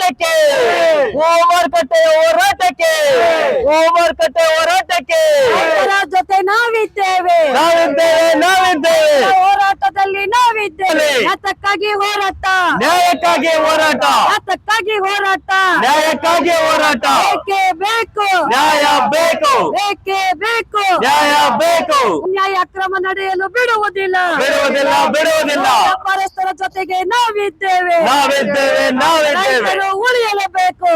ಹೋರಾಟಕ್ಕೆ ಮಾರುಕಟ್ಟೆಯ ಹೋರಾಟಕ್ಕೆ ಹೋರಾಟಕ್ಕೆ ಜೊತೆ ನಾವಿದ್ದೇವೆ ಹೋರಾಟದಲ್ಲಿ ನಾವಿದ್ದೇವೆ ಯಾತಕ್ಕಾಗಿ ಹೋರಾಟ ನ್ಯಾಯಕ್ಕಾಗಿ ಹೋರಾಟ ಯಾತಕ್ಕಾಗಿ ಹೋರಾಟ ನ್ಯಾಯಕ್ಕಾಗಿ ಹೋರಾಟ ಬೇಕೇ ಬೇಕು ನ್ಯಾಯ ಬೇಕು ಬೇಕೇ ಬೇಕು ನ್ಯಾಯ ಬೇಕು ನ್ಯಾಯ ಅಕ್ರಮ ನಡೆಯಲು ಬಿಡುವುದಿಲ್ಲ ಬಿಡುವುದಿಲ್ಲ ವ್ಯಾಪಾರಸ್ಥರ ಜೊತೆಗೆ ನಾವಿದ್ದೇವೆ ರೈತರು ಉಳಿಯಲೇಬೇಕು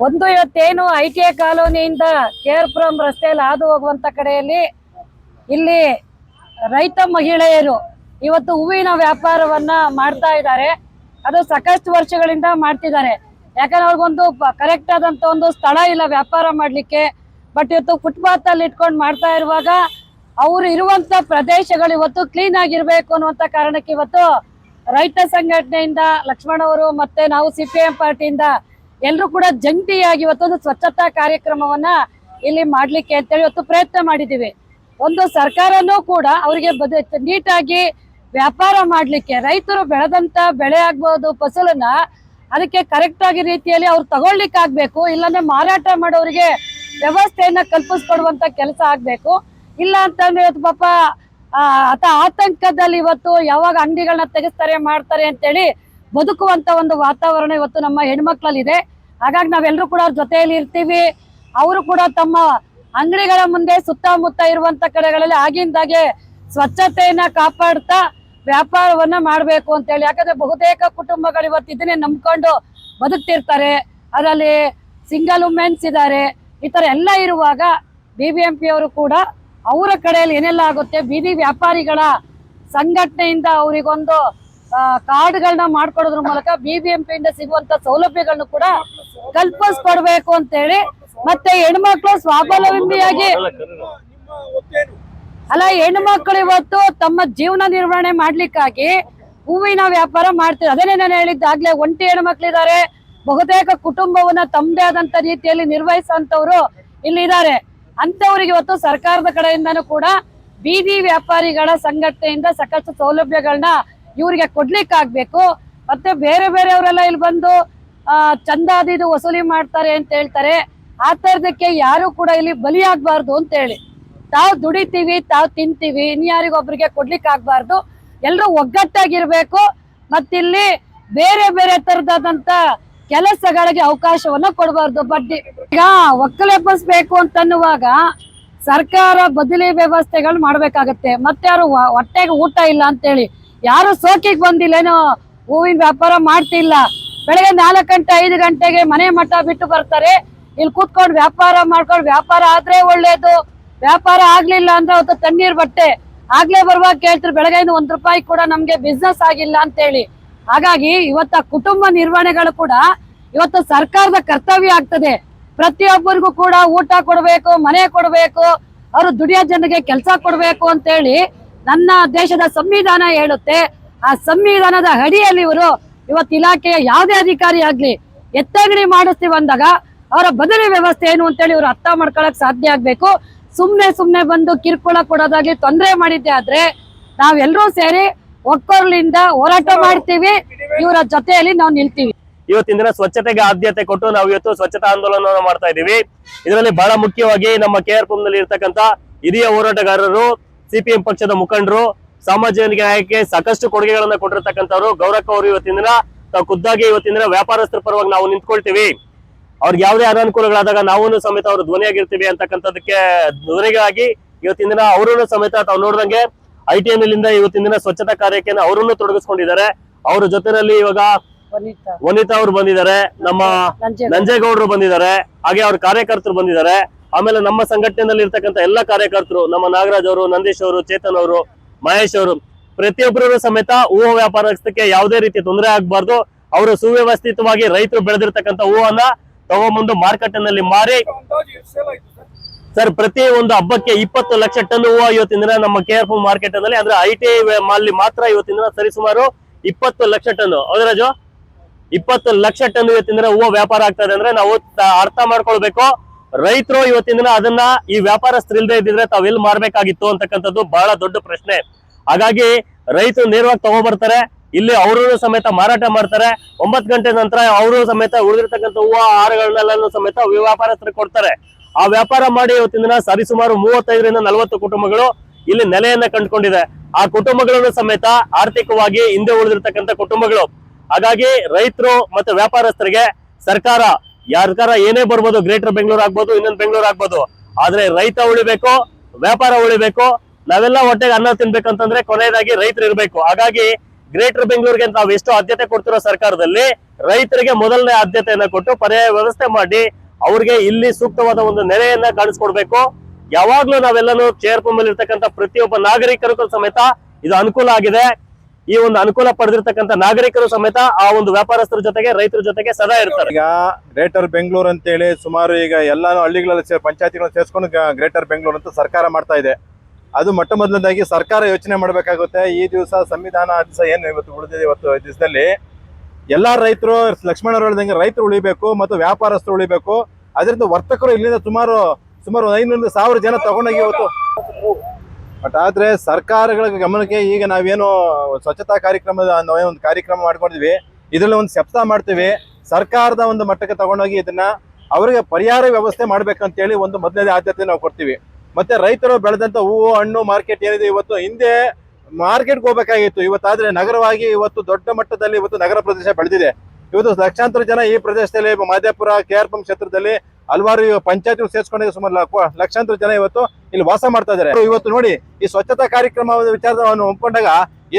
ಒಂದು ಇವತ್ತೇನು ITA ಕಾಲೋನಿಯಿಂದ KR ಪುರಂ ರಸ್ತೆಯಲ್ಲಿ ಹಾದು ಹೋಗುವಂತ ಕಡೆಯಲ್ಲಿ ಇಲ್ಲಿ ರೈತ ಮಹಿಳೆಯರು ಇವತ್ತು ಹೂವಿನ ವ್ಯಾಪಾರವನ್ನ ಮಾಡ್ತಾ ಇದ್ದಾರೆ. ಅದು ಸಾಕಷ್ಟು ವರ್ಷಗಳಿಂದ ಮಾಡ್ತಿದ್ದಾರೆ. ಯಾಕಂದ್ರೆ ಅವ್ರಿಗೊಂದು ಕರೆಕ್ಟ್ ಆದಂತ ಒಂದು ಸ್ಥಳ ಇಲ್ಲ ವ್ಯಾಪಾರ ಮಾಡ್ಲಿಕ್ಕೆ. ಬಟ್ ಇವತ್ತು ಫುಟ್ಪಾತ್ ಅಲ್ಲಿ ಇಟ್ಕೊಂಡು ಮಾಡ್ತಾ ಇರುವಾಗ ಅವರು ಇರುವಂತ ಪ್ರದೇಶಗಳು ಇವತ್ತು ಕ್ಲೀನ್ ಆಗಿರ್ಬೇಕು ಅನ್ನುವಂತ ಕಾರಣಕ್ಕೆ ಇವತ್ತು ರೈತ ಸಂಘಟನೆಯಿಂದ ಲಕ್ಷ್ಮಣ್ ಅವರು ಮತ್ತೆ ನಾವು CPM ಪಾರ್ಟಿಯಿಂದ ಎಲ್ಲರೂ ಕೂಡ ಜಂಟಿಯಾಗಿ ಇವತ್ತೊಂದು ಸ್ವಚ್ಛತಾ ಕಾರ್ಯಕ್ರಮವನ್ನ ಇಲ್ಲಿ ಮಾಡ್ಲಿಕ್ಕೆ ಅಂತೇಳಿ ಇವತ್ತು ಪ್ರಯತ್ನ ಮಾಡಿದೀವಿ. ಒಂದು ಸರ್ಕಾರನೂ ಕೂಡ ಅವರಿಗೆ ನೀಟಾಗಿ ವ್ಯಾಪಾರ ಮಾಡ್ಲಿಕ್ಕೆ ರೈತರು ಬೆಳೆದಂತ ಬೆಳೆ ಆಗ್ಬಹುದು ಫಸಲನ್ನ ಅದಕ್ಕೆ ಕರೆಕ್ಟ್ ಆಗಿ ರೀತಿಯಲ್ಲಿ ಅವ್ರು ತಗೊಳ್ಲಿಕ್ಕೆ ಆಗ್ಬೇಕು. ಇಲ್ಲಾಂದ್ರೆ ಮಾರಾಟ ಮಾಡೋರಿಗೆ ವ್ಯವಸ್ಥೆಯನ್ನ ಕಲ್ಪಿಸ್ಕೊಡುವಂತ ಕೆಲಸ ಆಗ್ಬೇಕು. ಇಲ್ಲ ಅಂತಂದ್ರೆ ಇವತ್ತು ಪಾಪ ಆತಂಕದಲ್ಲಿ ಇವತ್ತು ಯಾವಾಗ ಅಂಗಡಿಗಳನ್ನ ತೆಗೆಸ್ತಾರೆ ಮಾಡ್ತಾರೆ ಅಂತೇಳಿ ಬದುಕುವಂತ ಒಂದು ವಾತಾವರಣ ಇವತ್ತು ನಮ್ಮ ಹೆಣ್ಮಕ್ಳಲ್ಲಿ ಇದೆ. ಹಾಗಾಗಿ ನಾವೆಲ್ಲರೂ ಕೂಡ ಅವ್ರ ಜೊತೆಯಲ್ಲಿ ಇರ್ತೀವಿ. ಅವರು ಕೂಡ ತಮ್ಮ ಅಂಗಡಿಗಳ ಮುಂದೆ ಸುತ್ತಮುತ್ತ ಇರುವಂತ ಕಡೆಗಳಲ್ಲಿ ಆಗಿಂದಾಗೆ ಸ್ವಚ್ಛತೆಯನ್ನ ಕಾಪಾಡ್ತಾ ವ್ಯಾಪಾರವನ್ನ ಮಾಡ್ಬೇಕು ಅಂತ ಹೇಳಿ. ಯಾಕಂದ್ರೆ ಬಹುತೇಕ ಕುಟುಂಬಗಳು ಇವತ್ತು ಇದನ್ನೇ ನಂಬ್ಕೊಂಡು ಬದುಕ್ತಿರ್ತಾರೆ. ಅದರಲ್ಲಿ ಸಿಂಗಲ್ ವುಮೆನ್ಸ್ ಇದ್ದಾರೆ. ಈ ತರ ಎಲ್ಲ ಇರುವಾಗ BBMP ಅವರು ಕೂಡ ಅವರ ಕಡೆಯಲ್ಲಿ ಏನೆಲ್ಲ ಆಗುತ್ತೆ ಬೀದಿ ವ್ಯಾಪಾರಿಗಳ ಸಂಘಟನೆಯಿಂದ ಅವರಿಗೊಂದು ಕಾರ್ಡ್ಗಳನ್ನ ಮಾಡ್ಕೊಡೋದ್ರ ಮೂಲಕ BBMP ಇಂದ ಸಿಗುವಂತ ಸೌಲಭ್ಯಗಳನ್ನು ಕೂಡ ಕಲ್ಪಿಸ್ಕೊಡ್ಬೇಕು ಅಂತ ಹೇಳಿ. ಮತ್ತೆ ಹೆಣ್ಮಕ್ಳು ಸ್ವಾವಲಂಬಿಯಾಗಿ ಹೆಣ್ಮಕ್ಳು ಇವತ್ತು ತಮ್ಮ ಜೀವನ ನಿರ್ವಹಣೆ ಮಾಡ್ಲಿಕ್ಕಾಗಿ ಹೂವಿನ ವ್ಯಾಪಾರ ಮಾಡ್ತಾರೆ. ಅದನ್ನೇ ನಾನು ಹೇಳಿದ್ದಾಗ್ಲೇ ಒಂಟಿ ಹೆಣ್ಮಕ್ಳಿದ್ದಾರೆ. ಬಹುತೇಕ ಕುಟುಂಬವನ್ನ ತಮ್ಮದೇ ಆದಂತ ರೀತಿಯಲ್ಲಿ ನಿರ್ವಹಿಸುವಂತವ್ರು ಇಲ್ಲಿ ಇದ್ದಾರೆ. ಅಂತವ್ರಿಗೆ ಇವತ್ತು ಸರ್ಕಾರದ ಕಡೆಯಿಂದನೂ ಕೂಡ ಬೀದಿ ವ್ಯಾಪಾರಿಗಳ ಸಂಘಟನೆಯಿಂದ ಸಾಕಷ್ಟು ಸೌಲಭ್ಯಗಳನ್ನ ಇವ್ರಿಗೆ ಕೊಡ್ಲಿಕ್ಕಾಗ್ಬೇಕು. ಮತ್ತೆ ಬೇರೆ ಬೇರೆಯವರೆಲ್ಲ ಇಲ್ಲಿ ಬಂದು ಚಂದಾದಿದು ವಸೂಲಿ ಮಾಡ್ತಾರೆ ಅಂತ ಹೇಳ್ತಾರೆ. ಆ ತರದಕ್ಕೆ ಯಾರು ಕೂಡ ಇಲ್ಲಿ ಬಲಿಯಾಗಬಾರ್ದು ಅಂತ ಹೇಳಿ ತಾವು ದುಡಿತೀವಿ ತಾವು ತಿಂತೀವಿ ಇನ್ಯಾರಿಗೊಬ್ರಿಗೆ ಕೊಡ್ಲಿಕ್ಕೆ ಆಗ್ಬಾರ್ದು. ಎಲ್ರು ಒಗ್ಗಟ್ಟಾಗಿರ್ಬೇಕು. ಮತ್ತಿಲ್ಲಿ ಬೇರೆ ಬೇರೆ ತರದಾದಂತ ಕೆಲಸಗಳಿಗೆ ಅವಕಾಶವನ್ನ ಕೊಡಬಾರ್ದು. ಬಡ್ಡಿ ಈಗ ಒಕ್ಕಲೆಬ್ಬಿಸ್ಬೇಕು ಅಂತನ್ನುವಾಗ ಸರ್ಕಾರ ಬದಲಿ ವ್ಯವಸ್ಥೆಗಳು ಮಾಡ್ಬೇಕಾಗತ್ತೆ. ಮತ್ತೆ ಯಾರು ಹೊಟ್ಟೆಗೆ ಊಟ ಇಲ್ಲ ಅಂತೇಳಿ ಯಾರು ಸೋಕಿಗೆ ಬಂದಿಲ್ಲ ಏನೋ ಹೂವಿನ ವ್ಯಾಪಾರ ಮಾಡ್ತಿಲ್ಲ. ಬೆಳಗ್ಗೆ 4 ಗಂಟೆ 5 ಗಂಟೆಗೆ ಮನೆ ಮಠ ಬಿಟ್ಟು ಬರ್ತಾರೆ. ಇಲ್ಲಿ ಕೂತ್ಕೊಂಡು ವ್ಯಾಪಾರ ಮಾಡ್ಕೊಂಡು ವ್ಯಾಪಾರ ಆದ್ರೆ ಒಳ್ಳೇದು. ವ್ಯಾಪಾರ ಆಗ್ಲಿಲ್ಲ ಅಂದ್ರೆ ಅವತ್ತು ತಣ್ಣೀರ್ ಬಟ್ಟೆ ಆಗ್ಲೇ ಬರುವಾಗ ಕೇಳ್ತಾರೆ ಬೆಳಗ್ಗೆ ₹1 ಕೂಡ ನಮ್ಗೆ ಬಿಸ್ನೆಸ್ ಆಗಿಲ್ಲ ಅಂತೇಳಿ. ಹಾಗಾಗಿ ಇವತ್ತ ಕುಟುಂಬ ನಿರ್ವಹಣೆಗಳು ಕೂಡ ಇವತ್ತು ಸರ್ಕಾರದ ಕರ್ತವ್ಯ ಆಗ್ತದೆ. ಪ್ರತಿಯೊಬ್ಬರಿಗೂ ಕೂಡ ಊಟ ಕೊಡ್ಬೇಕು, ಮನೆ ಕೊಡ್ಬೇಕು, ಅವರು ದುಡಿಯೋ ಜನರಿಗೆ ಕೆಲಸ ಕೊಡ್ಬೇಕು ಅಂತ ಹೇಳಿ ನನ್ನ ದೇಶದ ಸಂವಿಧಾನ ಹೇಳುತ್ತೆ. ಆ ಸಂವಿಧಾನದ ಅಡಿಯಲ್ಲಿ ಇವರು ಇವತ್ತು ಇಲಾಖೆಯ ಯಾವುದೇ ಅಧಿಕಾರಿ ಆಗ್ಲಿ ಎತ್ತಂಗಡಿ ಮಾಡಿಸ್ತೀವಿ ಅಂದಾಗ ಅವರ ಬದಲಿ ವ್ಯವಸ್ಥೆ ಏನು ಅಂತೇಳಿ ಇವರು ಅರ್ಥ ಮಾಡ್ಕೊಳಕ್ ಸಾಧ್ಯ ಆಗ್ಬೇಕು. ಸುಮ್ನೆ ಬಂದು ಕಿರುಕುಳ ಕೊಡೋದಾಗ್ಲಿ ತೊಂದರೆ ಮಾಡಿದ್ದೆ ಆದ್ರೆ ನಾವೆಲ್ಲರೂ ಸೇರಿ ಒಕ್ಕೊರ್ಲಿಂದ ಹೋರಾಟ ಮಾಡ್ತೀವಿ. ಇವರ ಜೊತೆಯಲ್ಲಿ ನಾವು ನಿಲ್ತೀವಿ. ಇವತ್ತಿನ ದಿನ ಸ್ವಚ್ಛತೆಗೆ ಆದ್ಯತೆ ಕೊಟ್ಟು ನಾವು ಇವತ್ತು ಸ್ವಚ್ಛತಾ ಆಂದೋಲನವನ್ನು ಮಾಡ್ತಾ ಇದ್ದೀವಿ. ಇದರಲ್ಲಿ ಬಹಳ ಮುಖ್ಯವಾಗಿ ನಮ್ಮ KR ಪುರಂನಲ್ಲಿ ಇರ್ತಕ್ಕಂಥ ಹಿರಿಯ ಹೋರಾಟಗಾರರು, CPM ಪಕ್ಷದ ಮುಖಂಡರು, ಸಾಮಾಜಿಕ ನ್ಯಾಯಕ್ಕೆ ಸಾಕಷ್ಟು ಕೊಡುಗೆಗಳನ್ನ ಕೊಟ್ಟಿರ್ತಕ್ಕಂಥವ್ರು ಗೌರಕ್ಕ ಅವರು ಇವತ್ತಿನ ದಿನ ತಾವು ಖುದ್ದಾಗಿ ಇವತ್ತಿನ ದಿನ ವ್ಯಾಪಾರಸ್ಥರ ಪರವಾಗಿ ನಾವು ನಿಂತ್ಕೊಳ್ತೀವಿ. ಅವ್ರಿಗೆ ಯಾವುದೇ ಅನಾನುಕೂಲಗಳಾದಾಗ ನಾವು ಸಮೇತ ಅವರು ಧ್ವನಿಯಾಗಿರ್ತೀವಿ ಅಂತಕ್ಕಂಥದಕ್ಕೆ ಧ್ವನಿಗಾಗಿ ಇವತ್ತಿನ ದಿನ ಅವರನ್ನು ಸಮೇತ ತಾವು ನೋಡಿದಂಗೆ ITNಲಿಂದ ಇವತ್ತಿನ ದಿನ ಸ್ವಚ್ಛತಾ ಕಾರ್ಯಕ್ಕೆ ಅವರನ್ನು ತೊಡಗಿಸ್ಕೊಂಡಿದ್ದಾರೆ. ಅವ್ರ ಜೊತೆನಲ್ಲಿ ಇವಾಗ ವನಿತಾ ಅವರು ಬಂದಿದ್ದಾರೆ, ನಮ್ಮ ನಂಜೇಗೌಡರು ಬಂದಿದ್ದಾರೆ, ಹಾಗೆ ಅವ್ರ ಕಾರ್ಯಕರ್ತರು ಬಂದಿದ್ದಾರೆ. ಆಮೇಲೆ ನಮ್ಮ ಸಂಘಟನೆಯಲ್ಲಿ ಇರ್ತಕ್ಕಂಥ ಎಲ್ಲ ಕಾರ್ಯಕರ್ತರು, ನಮ್ಮ ನಾಗರಾಜ್ ಅವರು, ನಂದೀಶ್ ಅವರು, ಚೇತನ್ ಅವರು, ಮಹೇಶ್ ಅವರು, ಪ್ರತಿಯೊಬ್ಬರು ಸಮೇತ ಹೂವು ವ್ಯಾಪಾರಕ್ಕೆ ಯಾವುದೇ ರೀತಿ ತೊಂದರೆ ಆಗ್ಬಾರ್ದು. ಅವರು ಸುವ್ಯವಸ್ಥಿತವಾಗಿ ರೈತರು ಬೆಳೆದಿರ್ತಕ್ಕಂಥ ಹೂವನ್ನ ತಗೊಂಬಂದು ಮಾರುಕಟ್ಟೆನಲ್ಲಿ ಮಾರಿ ಸರ್ ಪ್ರತಿ ಒಂದು ಹಬ್ಬಕ್ಕೆ 20 ಲಕ್ಷ ಟನ್ ಹೂವು ಇವತ್ತಿನ ದಿನ ನಮ್ಮ KR ಪುರಂ ಮಾರ್ಕೆಟ್ ನಲ್ಲಿ ಅಂದ್ರೆ ITA ಮಾಲ್ ಮಾತ್ರ ಇವತ್ತಿನ ದಿನ ಸರಿಸುಮಾರು 20 ಲಕ್ಷ ಟನ್. ಹೌದ್ರಾಜು 20 ಲಕ್ಷ ಟನ್ ಇವತ್ತಿನ ದಿನ ಹೂವು ವ್ಯಾಪಾರ ಆಗ್ತದೆ ಅಂದ್ರೆ ನಾವು ಅರ್ಥ ಮಾಡ್ಕೊಳ್ಬೇಕು. ರೈತರು ಇವತ್ತಿನ ದಿನ ಅದನ್ನ ಈ ವ್ಯಾಪಾರಸ್ಥರು ಇಲ್ಲದೆ ಇದ್ದಿದ್ರೆ ತಾವೆಲ್ಲಿ ಮಾರ್ಬೇಕಾಗಿತ್ತು ಅಂತಕ್ಕಂಥದ್ದು ಬಹಳ ದೊಡ್ಡ ಪ್ರಶ್ನೆ. ಹಾಗಾಗಿ ರೈತರು ನೇರವಾಗಿ ತಗೊಬರ್ತಾರೆ, ಇಲ್ಲಿ ಅವರು ಸಮೇತ ಮಾರಾಟ ಮಾಡ್ತಾರೆ. 9 ಗಂಟೆ ನಂತರ ಅವರು ಸಮೇತ ಉಳಿದಿರ್ತಕ್ಕಂಥ ಹೂವು ಆಹಾರಗಳನ್ನೆಲ್ಲ ಸಮೇತ ವ್ಯಾಪಾರಸ್ಥರಿಗೆ ಕೊಡ್ತಾರೆ. ಆ ವ್ಯಾಪಾರ ಮಾಡಿ ಇವತ್ತಿನ ದಿನ ಸರಿಸುಮಾರು 35ರಿಂದ 40 ಕುಟುಂಬಗಳು ಇಲ್ಲಿ ನೆಲೆಯನ್ನ ಕಂಡುಕೊಂಡಿದೆ. ಆ ಕುಟುಂಬಗಳನ್ನು ಸಮೇತ ಆರ್ಥಿಕವಾಗಿ ಹಿಂದೆ ಉಳಿದಿರ್ತಕ್ಕಂಥ ಕುಟುಂಬಗಳು. ಹಾಗಾಗಿ ರೈತರು ಮತ್ತೆ ವ್ಯಾಪಾರಸ್ಥರಿಗೆ ಸರ್ಕಾರ ಏನೇ ಬರ್ಬೋದು, ಗ್ರೇಟರ್ ಬೆಂಗಳೂರು ಆಗ್ಬೋದು, ಇನ್ನೊಂದು ಬೆಂಗಳೂರು ಆಗ್ಬೋದು, ಆದ್ರೆ ರೈತ ಉಳಿಬೇಕು, ವ್ಯಾಪಾರ ಉಳಿಬೇಕು. ನಾವೆಲ್ಲ ಹೊಟ್ಟೆಗೆ ಅನ್ನ ತಿನ್ಬೇಕಂತಂದ್ರೆ ಕೊನೆಯದಾಗಿ ರೈತರು ಇರ್ಬೇಕು. ಹಾಗಾಗಿ ಗ್ರೇಟರ್ ಬೆಂಗಳೂರಿಗೆ ನಾವು ಎಷ್ಟು ಆದ್ಯತೆ ಕೊಡ್ತಿರೋ ಸರ್ಕಾರದಲ್ಲಿ ರೈತರಿಗೆ ಮೊದಲನೇ ಆದ್ಯತೆಯನ್ನ ಕೊಟ್ಟು ಪರ್ಯಾಯ ವ್ಯವಸ್ಥೆ ಮಾಡಿ ಅವ್ರಿಗೆ ಇಲ್ಲಿ ಸೂಕ್ತವಾದ ಒಂದು ನೆಲೆಯನ್ನ ಕಾಣಿಸ್ಕೊಡ್ಬೇಕು. ಯಾವಾಗ್ಲೂ ನಾವೆಲ್ಲನೂ KRPುರಂ ಅಲ್ಲಿ ಇರ್ತಕ್ಕಂಥ ಪ್ರತಿಯೊಬ್ಬ ನಾಗರಿಕರಿಗೂ ಸಮೇತ ಇದು ಅನುಕೂಲ ಆಗಿದೆ. ಈ ಒಂದು ಅನುಕೂಲ ಪಡೆದಿರ್ತಕ್ಕಂಥ ನಾಗರಿಕರು ಸಮೇತ ಆ ಒಂದು ವ್ಯಾಪಾರಸ್ಥರ ಜೊತೆಗೆ ರೈತರ ಜೊತೆಗೆ ಸದಾ ಇರ್ತಾರೆ. ಈಗ ಗ್ರೇಟರ್ ಬೆಂಗಳೂರು ಅಂತೇಳಿ ಸುಮಾರು ಈಗ ಎಲ್ಲಾನು ಹಳ್ಳಿಗಳಲ್ಲಿ ಪಂಚಾಯತಿಗಳನ್ನ ಸೇರಿಸ್ಕೊಂಡು ಗ್ರೇಟರ್ ಬೆಂಗಳೂರು ಅಂತ ಸರ್ಕಾರ ಮಾಡ್ತಾ ಇದೆ. ಅದು ಮೊಟ್ಟ ಮೊದಲನೇದಾಗಿ ಸರ್ಕಾರ ಯೋಚನೆ ಮಾಡಬೇಕಾಗುತ್ತೆ. ಈ ದಿವಸ ಸಂವಿಧಾನ ದಿವಸ ಏನು ಇವತ್ತು ಉಳಿದಿದೆ, ಇವತ್ತು ದಿವಸದಲ್ಲಿ ಎಲ್ಲಾ ರೈತರು, ಲಕ್ಷ್ಮಣರು ಹೇಳ್ದಂಗೆ ರೈತರು ಉಳಿಬೇಕು ಮತ್ತು ವ್ಯಾಪಾರಸ್ಥರು ಉಳಿಬೇಕು. ಅದರಿಂದ ವರ್ತಕರು ಇಲ್ಲಿಂದ ಸುಮಾರು 500-1000 ಜನ ತಗೊಂಡೋಗಿ ಇವತ್ತು. ಬಟ್ ಆದ್ರೆ ಸರ್ಕಾರಗಳ ಗಮನಕ್ಕೆ ಈಗ ನಾವೇನು ಸ್ವಚ್ಛತಾ ಕಾರ್ಯಕ್ರಮದ ಒಂದು ಕಾರ್ಯಕ್ರಮ ಮಾಡ್ಕೊಂಡಿದ್ವಿ, ಇದರಲ್ಲಿ ಒಂದು ಸಪ್ತಾಹ ಮಾಡ್ತೀವಿ. ಸರ್ಕಾರದ ಒಂದು ಮಟ್ಟಕ್ಕೆ ತಗೊಂಡೋಗಿ ಇದನ್ನ ಅವರಿಗೆ ಪರಿಹಾರ ವ್ಯವಸ್ಥೆ ಮಾಡ್ಬೇಕಂತೇಳಿ ಒಂದು ಮೊದಲನೇ ಆದ್ಯತೆ ನಾವು ಕೊಡ್ತೀವಿ. ಮತ್ತೆ ರೈತರು ಬೆಳೆದಂತ ಹೂವು ಹಣ್ಣು ಮಾರ್ಕೆಟ್ ಏನಿದೆ, ಇವತ್ತು ಹಿಂದೆ ಮಾರ್ಕೆಟ್ಗೆ ಹೋಗ್ಬೇಕಾಗಿತ್ತು, ಇವತ್ತಾದ್ರೆ ನಗರವಾಗಿ ಇವತ್ತು ದೊಡ್ಡ ಮಟ್ಟದಲ್ಲಿ ಇವತ್ತು ನಗರ ಪ್ರದೇಶ ಬೆಳೆದಿದೆ. ಇವತ್ತು ಲಕ್ಷಾಂತರ ಜನ ಈ ಪ್ರದೇಶದಲ್ಲಿ ಮಾದೇಪುರ KRPುರಂ ಕ್ಷೇತ್ರದಲ್ಲಿ ಹಲವಾರು ಪಂಚಾಯತ್ಗಳು ಸೇರಿಸ್ಕೊಂಡಿದ್ದು ಸುಮಾರು ಲಕ್ಷಾಂತರ ಜನ ಇವತ್ತು ಇಲ್ಲಿ ವಾಸ ಮಾಡ್ತಾ ಇದ್ದಾರೆ. ಇವತ್ತು ನೋಡಿ ಈ ಸ್ವಚ್ಛತಾ ಕಾರ್ಯಕ್ರಮದ ವಿಚಾರವನ್ನು ಒಪ್ಕೊಂಡಾಗ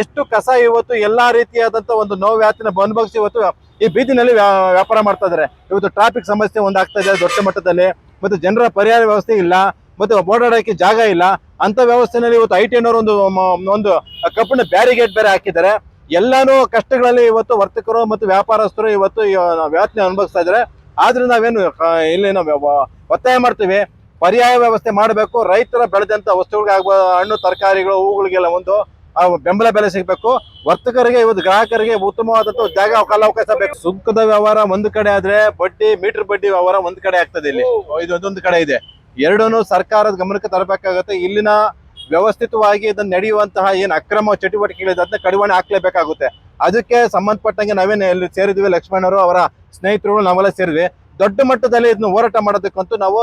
ಎಷ್ಟು ಕಸ ಇವತ್ತು ಎಲ್ಲಾ ರೀತಿಯಾದಂತ ಒಂದು ನೋವ್ಯಾತಿನ ಅನುಭವಿಸಿ ಇವತ್ತು ಈ ಬೀದಿನಲ್ಲಿ ವ್ಯಾಪಾರ ಮಾಡ್ತಾ ಇದ್ದಾರೆ. ಇವತ್ತು ಟ್ರಾಫಿಕ್ ಸಮಸ್ಯೆ ಒಂದಾಗ್ತಾ ಇದೆ ದೊಡ್ಡ ಮಟ್ಟದಲ್ಲಿ, ಮತ್ತೆ ಜನರ ಪರಿಹಾರ ವ್ಯವಸ್ಥೆ ಇಲ್ಲ, ಮತ್ತೆ ಓಡಾಡೋಕೆ ಜಾಗ ಇಲ್ಲ. ಅಂತ ವ್ಯವಸ್ಥೆನಲ್ಲಿ ಇವತ್ತು IT ಅನ್ನೋರು ಒಂದು ಕಬ್ಬಿಣ ಬ್ಯಾರಿಗೇಡ್ ಬೇರೆ ಹಾಕಿದ್ದಾರೆ. ಎಲ್ಲಾನು ಕಷ್ಟಗಳಲ್ಲಿ ಇವತ್ತು ವರ್ತಕರು ಮತ್ತು ವ್ಯಾಪಾರಸ್ಥರು ಇವತ್ತು ವ್ಯಾಪ್ತಿ ಅನುಭವಿಸ್ತಾ ಇದ್ದಾರೆ. ಆದ್ರೆ ನಾವೇನು ಇಲ್ಲಿ ನಾವು ಒತ್ತಾಯ ಮಾಡ್ತೀವಿ, ಪರ್ಯಾಯ ವ್ಯವಸ್ಥೆ ಮಾಡಬೇಕು. ರೈತರ ಬೆಳೆದಂತ ವಸ್ತುಗಳಿಗೆ ಆಗ್ಬೋದು, ಹಣ್ಣು ತರಕಾರಿಗಳು ಹೂಗಳಿಗೆಲ್ಲ ಒಂದು ಬೆಂಬಲ ಬೆಲೆ ಸಿಗಬೇಕು. ವರ್ತಕರಿಗೆ ಇವತ್ತು ಗ್ರಾಹಕರಿಗೆ ಉತ್ತಮವಾದಂತ ಜಾಗ ಕಾಲಾವಕಾಶ ಬೇಕು. ಸುಂಕದ ವ್ಯವಹಾರ ಒಂದು ಕಡೆ ಆದ್ರೆ ಮೀಟರ್ ಬಡ್ಡಿ ವ್ಯವಹಾರ ಒಂದ್ ಕಡೆ ಆಗ್ತದೆ. ಇಲ್ಲಿ ಇದೊಂದು ಕಡೆ ಇದೆ. ಎರಡೂ ಸರ್ಕಾರದ ಗಮನಕ್ಕೆ ತರಬೇಕಾಗುತ್ತೆ. ಇಲ್ಲಿನ ವ್ಯವಸ್ಥಿತವಾಗಿ ಇದನ್ನ ನಡೆಯುವಂತಹ ಏನ್ ಅಕ್ರಮ ಚಟುವಟಿಕೆಗಳಿದೆ ಅದನ್ನ ಕಡಿವಾಣ ಹಾಕ್ಲೇಬೇಕಾಗುತ್ತೆ. ಅದಕ್ಕೆ ಸಂಬಂಧಪಟ್ಟಂಗೆ ನಾವೇನು ಇಲ್ಲಿ ಸೇರಿದ್ವಿ, ಲಕ್ಷ್ಮಣರು ಅವರ ಸ್ನೇಹಿತರು ನಾವೆಲ್ಲ ಸೇರಿದ್ವಿ. ದೊಡ್ಡ ಮಟ್ಟದಲ್ಲಿ ಇದನ್ನ ಹೋರಾಟ ಮಾಡೋದಕ್ಕಂತೂ ನಾವು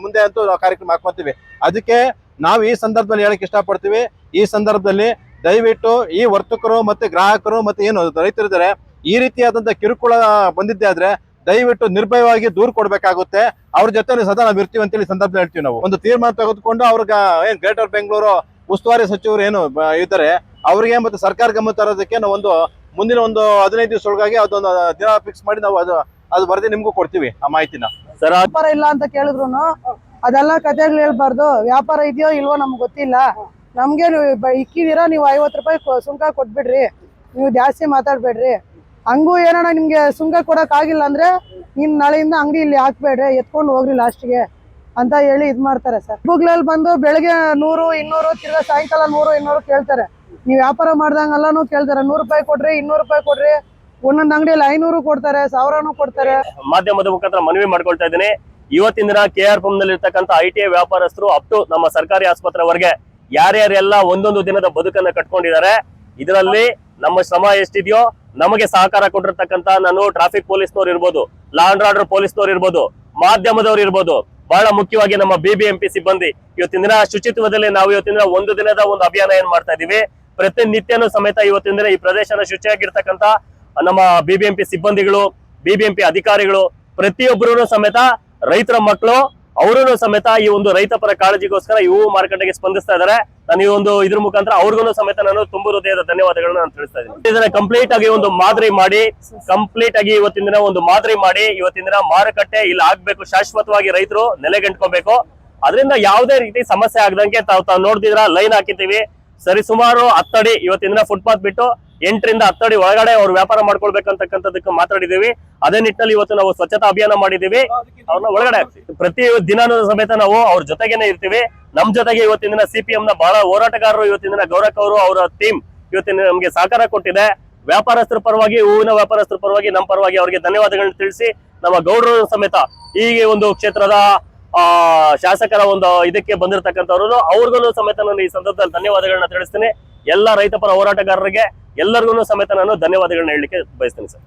ಮುಂದೆ ಅಂತೂ ನಾವು ಕಾರ್ಯಕ್ರಮ ಹಾಕೊಂತೀವಿ. ಅದಕ್ಕೆ ನಾವು ಈ ಸಂದರ್ಭದಲ್ಲಿ ಹೇಳಕ್ ಇಷ್ಟಪಡ್ತೀವಿ, ಈ ಸಂದರ್ಭದಲ್ಲಿ ದಯವಿಟ್ಟು ಈ ವರ್ತಕರು ಮತ್ತೆ ಗ್ರಾಹಕರು ಮತ್ತೆ ಏನು ರೈತರಿದ್ದಾರೆ, ಈ ರೀತಿಯಾದಂತ ಕಿರುಕುಳ ಬಂದಿದ್ದೆ ಆದ್ರೆ ದಯವಿಟ್ಟು ನಿರ್ಭಯವಾಗಿ ದೂರ ಕೊಡ್ಬೇಕಾಗುತ್ತೆ. ಅವ್ರ ಜೊತೆ ಸದಾ ನಾವು ಇರ್ತೀವಿ ಅಂತೇಳಿ ಸಂದರ್ಭದಲ್ಲಿ ಹೇಳ್ತೀವಿ. ನಾವು ಒಂದು ತೀರ್ಮಾನ ತೆಗೆದುಕೊಂಡು ಅವ್ರಿಗೆ ಏನ್ ಗ್ರೇಟರ್ ಬೆಂಗಳೂರು ಉಸ್ತುವಾರಿ ಸಚಿವರು ಏನು ಇದ್ದಾರೆ ಅವ್ರಿಗೆ ಮತ್ತೆ ಸರ್ಕಾರ ಗಮನ ತರೋದಕ್ಕೆ ನಾವು ಮುಂದಿನ 15 ದಿವಸ ಒಳಗಾಗಿ ಅದೊಂದು ದಿನ ಫಿಕ್ಸ್ ಮಾಡಿ ನಾವು ಅದು ವರದಿ ನಿಮ್ಗೂ ಕೊಡ್ತೀವಿ ಆ ಮಾಹಿತಿನ. ಸರ್, ವ್ಯಾಪಾರ ಇಲ್ಲ ಅಂತ ಕೇಳಿದ್ರು ಅದೆಲ್ಲ ಕಥೆಗಳು ಹೇಳ್ಬಾರ್ದು. ವ್ಯಾಪಾರ ಇದೆಯೋ ಇಲ್ವೋ ನಮ್ಗೆ ಗೊತ್ತಿಲ್ಲ. ನಮ್ಗೆ ನೀವು ಇಕ್ಕಿದೀರಾ, ನೀವು 50 ರೂಪಾಯಿ ಸುಂಕ ಕೊಟ್ಬಿಡ್ರಿ, ನೀವು ಜಾಸ್ತಿ ಮಾತಾಡ್ಬೇಡ್ರಿ. ಹಂಗೂ ಏನಣ್ಣ ನಿಮ್ಗೆ ಸುಂಕ ಕೊಡಕ್ ಆಗಿಲ್ಲ ಅಂದ್ರೆ ನೀನ್ ನಾಳೆಯಿಂದ ಅಂಗಡಿ ಇಲ್ಲಿ ಹಾಕ್ಬೇಡ್ರಿ, ಎತ್ಕೊಂಡು ಹೋಗ್ರಿ ಲಾಸ್ಟ್ಗೆ ಅಂತ ಹೇಳಿ ಇದ್ ಮಾಡ್ತಾರೆ ಸರ್. ಹುಬ್ಳಿಯಲ್ಲಿ ಬಂದು ಬೆಳಗ್ಗೆ 100, 200 ತಿರ್ಗಾ ಸಾಯಂಕಾಲ 100, 200 ಕೇಳ್ತಾರೆ. ನೀವ್ ವ್ಯಾಪಾರ ಮಾಡ್ದಂಗೆಲ್ಲಾನು ಕೇಳ್ತಾರೆ. 100 ರೂಪಾಯಿ ಕೊಡ್ರಿ, 200 ರೂಪಾಯಿ ಕೊಡ್ರಿ. ಒಂದೊಂದ್ ಅಂಗಡಿಯಲ್ಲಿ 500 ಕೊಡ್ತಾರೆ, 1000 ಕೊಡ್ತಾರೆ. ಮಾಧ್ಯಮದ ಮುಖಾಂತರ ಮನವಿ ಮಾಡ್ಕೊಳ್ತಾ ಇದ್ದೀನಿ. ಇವತ್ತಿನ ದಿನ KRPುರಂನಲ್ಲಿ ಇರ್ತಕ್ಕಂಥ ITI ವ್ಯಾಪಾರಸ್ಥರು ಅಪ್ ಟು ನಮ್ಮ ಸರ್ಕಾರಿ ಆಸ್ಪತ್ರೆವರೆಗೆ ಯಾರ್ಯಾರೆಲ್ಲ ಒಂದೊಂದು ದಿನದ ಬದುಕನ್ನ ಕಟ್ಕೊಂಡಿದ್ದಾರೆ, ಇದರಲ್ಲಿ ನಮ್ಮ ಶ್ರಮ ಎಷ್ಟಿದೆಯೋ ನಮಗೆ ಸಹಕಾರ ಕೊಟ್ಟಿರ್ತಕ್ಕಂಥ ನಾನು ಟ್ರಾಫಿಕ್ ಪೊಲೀಸ್ನವ್ರು ಇರ್ಬೋದು, ಲಾ ಅಂಡ್ ಆರ್ಡರ್ ಪೊಲೀಸ್ನವ್ರು ಇರ್ಬೋದು, ಮಾಧ್ಯಮದವ್ರು ಇರ್ಬೋದು, ಬಹಳ ಮುಖ್ಯವಾಗಿ ನಮ್ಮ BBMP ಸಿಬ್ಬಂದಿ. ಇವತ್ತಿನ ದಿನ ಶುಚಿತ್ವದಲ್ಲಿ ನಾವು ಇವತ್ತಿನ ದಿನ ಒಂದು ದಿನದ ಒಂದು ಅಭಿಯಾನ ಏನ್ ಮಾಡ್ತಾ ಇದೀವಿ. ಪ್ರತಿನಿತ್ಯನೂ ಸಮೇತ ಇವತ್ತಿನ ದಿನ ಈ ಪ್ರದೇಶನ ಶುಚಿಯಾಗಿರ್ತಕ್ಕಂಥ ನಮ್ಮ BBMP ಸಿಬ್ಬಂದಿಗಳು, BBMP ಅಧಿಕಾರಿಗಳು ಪ್ರತಿಯೊಬ್ಬರೂ ಸಮೇತ ರೈತರ ಮಕ್ಕಳು ಅವರು ಸಮೇತ ಈ ಒಂದು ರೈತ ಪರ ಕಾಳಜಿಗೋಸ್ಕರ ಈ ಹೂವು ಮಾರುಕಟ್ಟೆಗೆ ಸ್ಪಂದಿಸ್ತಾ ಇದ್ದಾರೆ. ನಾನು ಈ ಒಂದು ಇದ್ರ ಮುಖಾಂತರ ಅವ್ರಿಗೂ ಸಮೇತ ನಾನು ತುಂಬು ಹೃದಯದ ಧನ್ಯವಾದಗಳನ್ನ ನಾನು ತಿಳಿಸ್ತಾ ಇದ್ದೀನಿ. ಇದನ್ನ ಕಂಪ್ಲೀಟ್ ಆಗಿ ಒಂದು ಮಾದರಿ ಮಾಡಿ ಇವತ್ತಿನ ದಿನ ಒಂದು ಮಾದರಿ ಮಾಡಿ ಇವತ್ತಿನ ದಿನ ಮಾರುಕಟ್ಟೆ ಇಲ್ಲಿ ಆಗ್ಬೇಕು, ಶಾಶ್ವತವಾಗಿ ರೈತರು ನೆಲೆಗಂಟ್ಕೋಬೇಕು. ಅದರಿಂದ ಯಾವುದೇ ರೀತಿ ಸಮಸ್ಯೆ ಆಗದಂಗೆ ತಾವು ನೋಡ್ತಿದ್ರ ಲೈನ್ ಹಾಕಿದ್ದೀವಿ. ಸರಿ ಸುಮಾರು 10 ಅಡಿ ಇವತ್ತಿನ ದಿನ ಫುಟ್ಪಾತ್ ಬಿಟ್ಟು 8 ರಿಂದ 10 ಅಡಿ ಒಳಗಡೆ ಅವ್ರು ವ್ಯಾಪಾರ ಮಾಡ್ಕೊಳ್ಬೇಕಂತಕ್ಕಂಥದಕ್ಕೆ ಮಾತಾಡಿದೀವಿ. ಅದೇ ನಿಟ್ಟಿನಲ್ಲಿ ಇವತ್ತು ನಾವು ಸ್ವಚ್ಛತಾ ಅಭಿಯಾನ ಮಾಡಿದೀವಿ. ಅವ್ರನ್ನ ಒಳಗಡೆ ಹಾಕ್ತೀವಿ. ಪ್ರತಿ ದಿನಾನೂ ಸಮೇತ ನಾವು ಅವ್ರ ಜೊತೆಗೇನೆ ಇರ್ತೀವಿ. ನಮ್ ಜೊತೆಗೆ ಇವತ್ತಿನ ದಿನ CPM ನ ಬಹಳ ಹೋರಾಟಗಾರರು ಇವತ್ತಿನ ದಿನ ಗೌರಕ್ ಅವರು ಅವರ ಟೀಮ್ ಇವತ್ತಿನ ನಮ್ಗೆ ಸಹಕಾರ ಕೊಟ್ಟಿದೆ. ವ್ಯಾಪಾರಸ್ಥರ ಪರವಾಗಿ, ಹೂವಿನ ವ್ಯಾಪಾರಸ್ಥರ ಪರವಾಗಿ, ನಮ್ಮ ಪರವಾಗಿ ಅವರಿಗೆ ಧನ್ಯವಾದಗಳನ್ನ ತಿಳಿಸಿ, ನಮ್ಮ ಗೌಡರು ಸಮೇತ ಹೀಗೆ ಒಂದು ಕ್ಷೇತ್ರದ ಶಾಸಕರ ಒಂದು ಇದಕ್ಕೆ ಬಂದಿರತಕ್ಕಂಥವ್ರು ಅವ್ರಿಗೂ ಸಮೇತ ನಾನು ಈ ಸಂದರ್ಭದಲ್ಲಿ ಧನ್ಯವಾದಗಳನ್ನ ತಿಳಿಸ್ತೀನಿ. ಎಲ್ಲ ರೈತ ಪರ ಹೋರಾಟಗಾರರಿಗೆ ಎಲ್ಲರಿಗೂ ಸಮೇತ ನಾನು ಧನ್ಯವಾದಗಳನ್ನ ಹೇಳಲಿಕ್ಕೆ ಬಯಸ್ತೇನೆ ಸರ್.